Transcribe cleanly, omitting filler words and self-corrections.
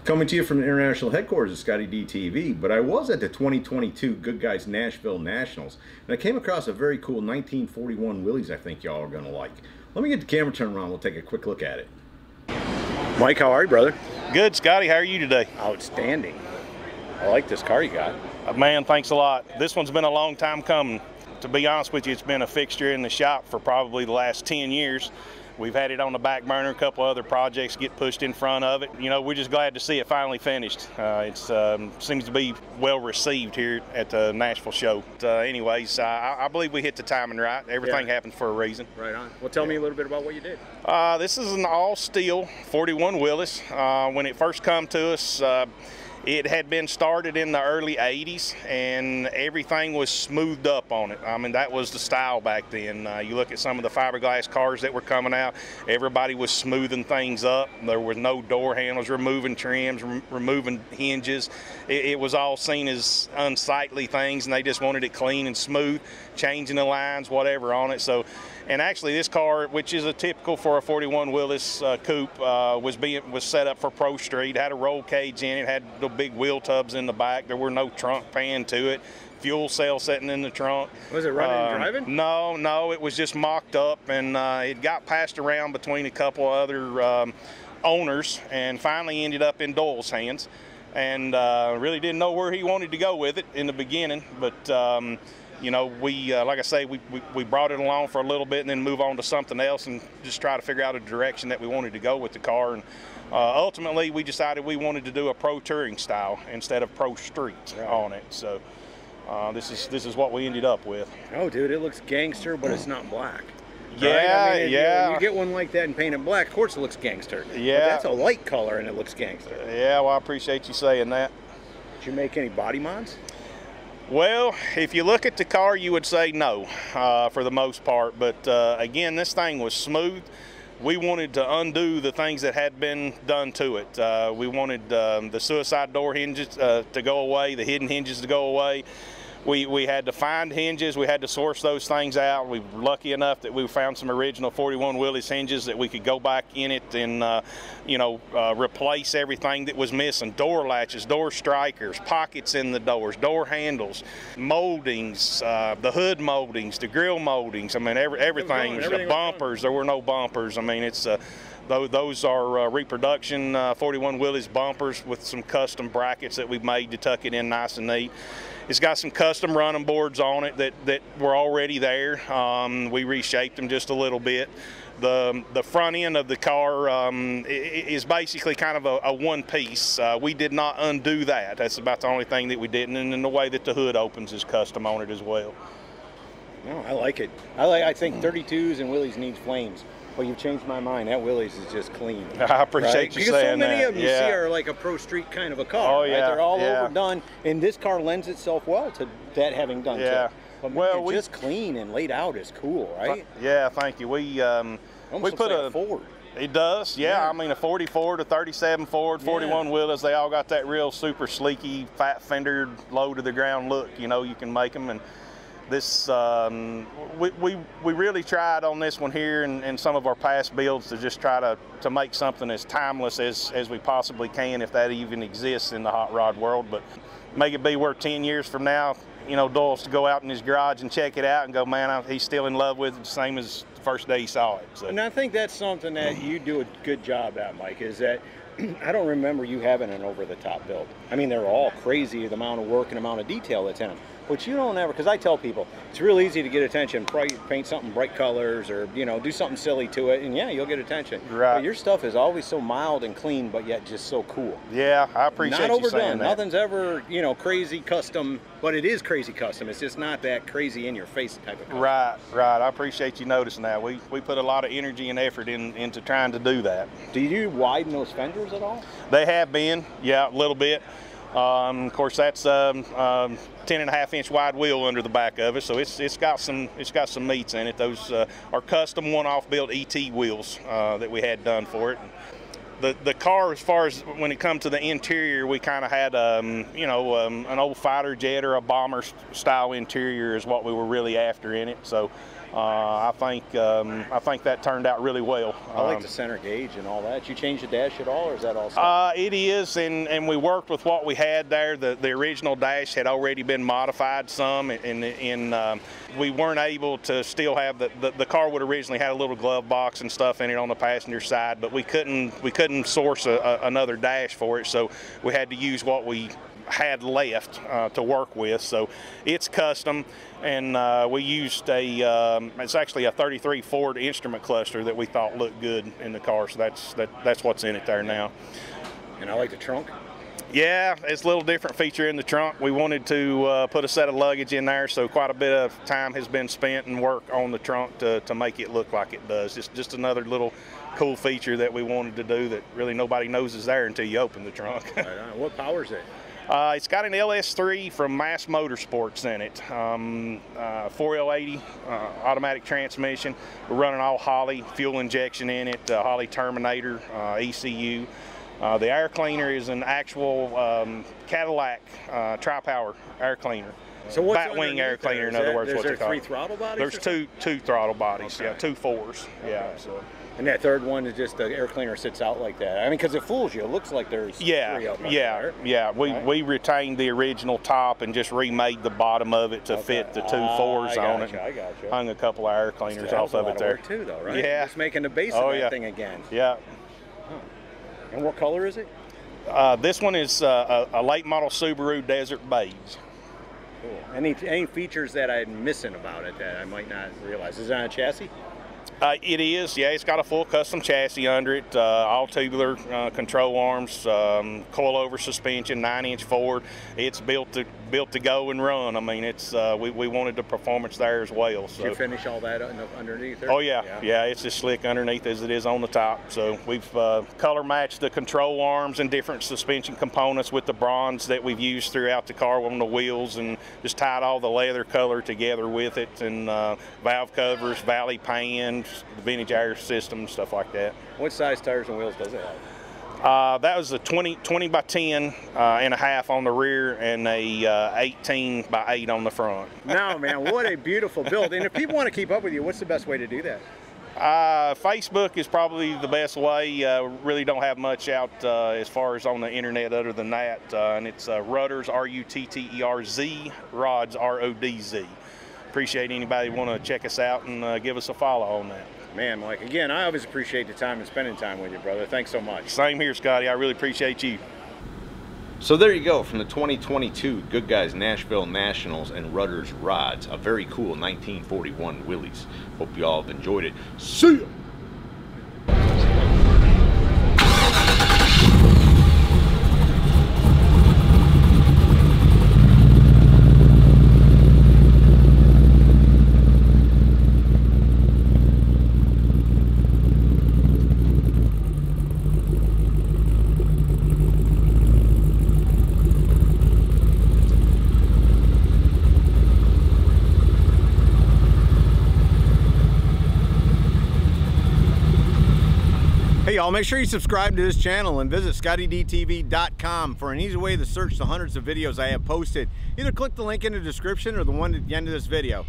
Coming to you from the international headquarters of ScottieDTV, but I was at the 2022 Goodguys Nashville Nationals, and I came across a very cool 1941 Willys I think y'all are going to like. Let me get the camera turned around, we'll take a quick look at it. Mike, how are you, brother? Good, Scotty. How are you today? Outstanding. I like this car you got. Man, thanks a lot. This one's been a long time coming. To be honest with you, it's been a fixture in the shop for probably the last 10 years. We've had it on the back burner, a couple other projects get pushed in front of it. You know, we're just glad to see it finally finished. It seems to be well received here at the Nashville show. Anyways, I believe we hit the timing right. Everything happens for a reason. Right on. Well, tell me a little bit about what you did. This is an all-steel 41 Willys. When it first come to us, it had been started in the early 80s and everything was smoothed up on it. I mean, that was the style back then. You look at some of the fiberglass cars that were coming out, everybody was smoothing things up. There was no door handles, removing trims, removing hinges. It was all seen as unsightly things, and they just wanted it clean and smooth, changing the lines, whatever on it. So, and actually this car, which is a typical for a 41 Willys Coupe, was set up for Pro Street, had a roll cage in it, had the big wheel tubs in the back. There were no trunk pan to it. Fuel cell sitting in the trunk. Was it running and driving? No, it was just mocked up, and it got passed around between a couple other owners, and finally ended up in Doyle's hands. And really didn't know where he wanted to go with it in the beginning, but you know, like I say, we brought it along for a little bit and then move on to something else and just try to figure out a direction that we wanted to go with the car. And ultimately, we decided we wanted to do a pro touring style instead of pro street on it. So this is what we ended up with. Oh, dude, it looks gangster, but it's not black. Yeah, right? I mean, yeah. You get one like that and paint it black, of course it looks gangster. Yeah. But that's a light color and it looks gangster. Yeah, well, I appreciate you saying that. Did you make any body mods? Well, if you look at the car, you would say no for the most part. But again, this thing was smooth. We wanted to undo the things that had been done to it. We wanted the suicide door hinges to go away, the hidden hinges to go away. We had to find hinges. We had to source those things out. We were lucky enough that we found some original 41 Willys hinges that we could go back in it and, you know, replace everything that was missing. Door latches, door strikers, pockets in the doors, door handles, moldings, the hood moldings, the grill moldings. I mean, everything. The bumpers, there were no bumpers. I mean, it's those are reproduction 41 Willys bumpers with some custom brackets that we've made to tuck it in nice and neat. It's got some custom running boards on it that were already there. We reshaped them just a little bit. The front end of the car is basically kind of a one piece. We did not undo that. That's about the only thing that we didn't. And then the way that the hood opens is custom on it as well. No, I like it. I think 32s and Willys needs flames. Well, you've changed my mind. That Willys is just clean. I appreciate you saying that. Because so many of them you see are like a pro street kind of a car. Oh, yeah. Right? They're all overdone, and this car lends itself well to that having done so. But well, just clean and laid out is cool, right? Yeah, thank you. We put a Ford. It does, yeah. I mean, a 40 Ford, a 37 Ford, 41 Willys, they all got that real super sleeky, fat fender, low to the ground look. You know, you can make them. And this we really tried on this one here and some of our past builds to just try to make something as timeless as we possibly can, if that even exists in the hot rod world. But make it be where 10 years from now, you know, Doyle's to go out in his garage and check it out and go, man, he's still in love with it, the same as the first day he saw it. So. And I think that's something that you do a good job at, Mike, is that I don't remember you having an over-the-top build. I mean, they're all crazy, the amount of work and amount of detail that's in them. But you don't ever, because I tell people, it's real easy to get attention, paint something bright colors or, you know, do something silly to it, and yeah, you'll get attention. Right. But your stuff is always so mild and clean, but yet just so cool. Yeah, I appreciate you saying that. Nothing's ever, you know, crazy custom, but it is crazy custom. It's just not that crazy in your face type of custom. Right. I appreciate you noticing that. We put a lot of energy and effort into trying to do that. Do you widen those fenders at all? They have been, yeah, a little bit. Of course, that's 10.5-inch wide wheel under the back of it, so it's got some meats in it. Those are custom one-off built ET wheels that we had done for it. The car, as far as when it comes to the interior, we kind of had you know, an old fighter jet or a bomber style interior is what we were really after in it. So I think that turned out really well. I like the center gauge and all that. You change the dash at all, or is that all stuff? It is, and we worked with what we had there. The original dash had already been modified some, and we weren't able to still have the car would originally had a little glove box and stuff in it on the passenger side, but we couldn't source another dash for it, so we had to use what we had left to work with. So it's custom, and we used it's actually a 33 Ford instrument cluster that we thought looked good in the car, so that's what's in it there now. And I like the trunk. Yeah, it's a little different feature in the trunk. We wanted to put a set of luggage in there, so quite a bit of time has been spent and work on the trunk to make it look like it does. Just another little cool feature that we wanted to do that really nobody knows is there until you open the trunk. Right on. What power is it? It's got an LS3 from Mass Motorsports in it, 4L80 automatic transmission. We're running all Holley fuel injection in it, Holley Terminator ECU. The air cleaner is an actual Cadillac tri-power air cleaner. So what's Batwing air cleaner, in other words, what they call it. Is there 3 throttle bodies? There's two throttle bodies, okay. yeah, 2 4s, yeah. Okay. So. And that third one is just the air cleaner sits out like that. I mean, because it fools you. It looks like there's 3 up there. Yeah. Right. We retained the original top and just remade the bottom of it to fit the 2 4s on it. I got you. Hung a couple of air cleaners off of it there. Work too, though, right? Yeah. Just making the base of that thing again. Yeah. Huh. And what color is it? This one is a late model Subaru Desert Beige. Cool. Any features that I'm missing about it that I might not realize? Is it on a chassis? It is, yeah. It's got a full custom chassis under it, all tubular control arms, coilover suspension, 9-inch Ford. It's built to go and run. I mean, it's we wanted the performance there as well. So. Did you finish all that underneath there? Oh yeah. It's as slick underneath as it is on the top. So we've color matched the control arms and different suspension components with the bronze that we've used throughout the car on the wheels, and just tied all the leather color together with it, and valve covers, valley pan, the vintage air system, stuff like that. What size tires and wheels does it have? That was a 20 by 10 and a half on the rear, and a 18 by 8 on the front. No, man, what a beautiful build. And if people want to keep up with you, what's the best way to do that? Facebook is probably the best way. Really don't have much out as far as on the internet other than that. And it's Rutterz, R-U-T-T-E-R-Z, Rodz, R-O-D-Z. Appreciate anybody want to check us out and give us a follow on that. Man, Mike, again, I always appreciate the time and spending time with you, brother. Thanks so much. Same here, Scotty. I really appreciate you. So there you go, from the 2022 Goodguys Nashville Nationals and Rutterz Rodz, a very cool 1941 Willys. Hope you all have enjoyed it. See ya! Hey y'all, make sure you subscribe to this channel and visit ScottieDTV.com for an easy way to search the hundreds of videos I have posted. Either click the link in the description or the one at the end of this video.